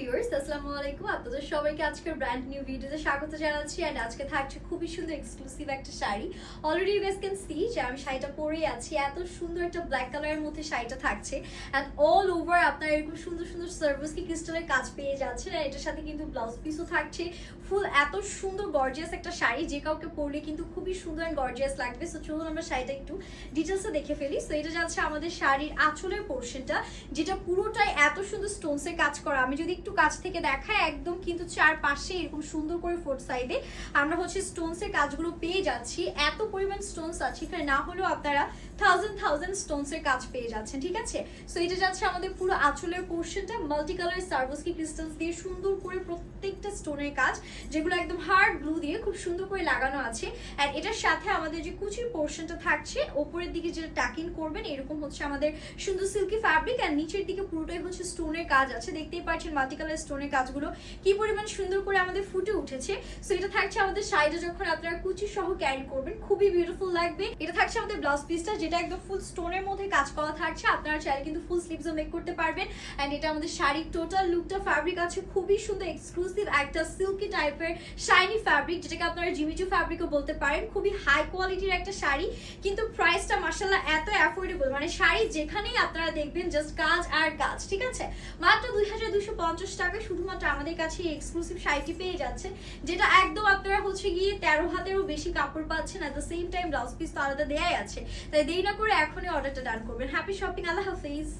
Viewers, আসসালামু আলাইকুম। আপনাদের সবাইকে আজকের ব্র্যান্ড নিউ ভিডিওতে স্বাগত জানাচ্ছি। এন্ড আজকে থাকছে খুবই সুন্দর এক্সক্লুসিভ একটা sari. Already you guys can see যে আমি শাড়িটা পরেই আছি। এত সুন্দর একটা ব্ল্যাক কালারের মধ্যে শাড়িটা থাকছে এন্ড অল ওভার আপনারা এরকম সুন্দর সুন্দর সার্ভিসকি ক্রিস্টালের কাজ পেয়ে যাচ্ছেন। আর এটার সাথে কিন্তু ব্লাউজ পিসও থাকছে। ফুল এত সুন্দর গর্জিয়াস একটা শাড়ি, যে কাউকে পরলে কিন্তু খুবই সুন্দর এন্ড গর্জিয়াস লাগবে। সো চলুন আমরা শাড়িটা একটু ডিটেলসে দেখে ফেলি। সো এটা যাচ্ছে আমাদের শাড়ির আঁচলের পোরশনটা, যেটা পুরোটাই এত সুন্দর স্টোনসের কাজ করা। আমি যদি একটু কাছ থেকে দেখাই, একদম কিন্তু চারপাশে এরকম সুন্দর করে ফোর্থ সাইডে আমরা স্টোনসের কাজগুলো পেয়ে যাচ্ছি। এত পরিমাণ স্টোনস আছে এখানে, না হলেও আপনারা থাউজেন্ড স্টোনসের কাজ পেয়ে যাচ্ছেন। ঠিক আছে, সো এটা যাচ্ছে আমাদের পুরো আঁচলের পোরশনটা। মাল্টি কালার সার্ভিসকি ক্রিস্টালস দিয়ে সুন্দর করে প্রত্যেকটা স্টোনের কাজ, যেগুলো একদম হার্ড ব্লু দিয়ে খুব সুন্দর করে লাগানো আছে। আর এটার সাথে আমাদের যে কুচির পোরশনটা থাকছে, ওপরের দিকে যেটা টাকিং করবেন এরকম আমাদের সুন্দর সিল্কি ফ্যাব্রিক, আর নিচের দিকে পুরোটাই স্টোনের কাজ আছে। দেখতেই পাচ্ছেন মাল্টি কালার স্টোনের কাজগুলো কি পরিমাণ সুন্দর করে আমাদের ফুটে উঠেছে। সো এটা থাকছে আমাদের শাড়িটা যখন আপনারা কুচি সহ ক্যারি করবেন খুবই বিউটিফুল লাগবে। এটা থাকছে আমাদের ব্লাউজ পিসটা, যেটা একদম ফুল স্টোনের মধ্যে কাজ করা থাকছে। আপনারা চাইলে কিন্তু ফুল স্লিভসও মেক করতে পারবেন। এন্ড এটা আমাদের শাড়ির টোটাল লুকটা ফ্যাব্রিক আছে খুবই সুন্দর এক্সক্লুসিভ একটা সিল্কি টাইপের শাইনি ফ্যাব্রিক, যেটাকে আপনারা জিমিচু ফ্যাব্রিকও বলতে পারেন। খুবই হাই কোয়ালিটির একটা শাড়ি, কিন্তু প্রাইসটা মাশাআল্লাহ এত অ্যাফোর্ডেবল। মানে শাড়ি যেখানেই আপনারা দেখবেন জাস্ট কাজ আর কাজ। ঠিক আছে, মাত্র 2250 টাকায় শুধুমাত্র আমাদের কাছে এই এক্সক্লুসিভ শাড়িটি পেয়ে যাচ্ছে, যেটা একদম আপনারা গিয়ে 13 হাতেরও বেশি কাপড় পাচ্ছেন। At the same time blouse piece তো আলাদা দেয়াই আছে। তাই দেরি না করে এখনই অর্ডারটা ডান করবেন। হ্যাপি শপিং, আল্লাহ হাফিজ।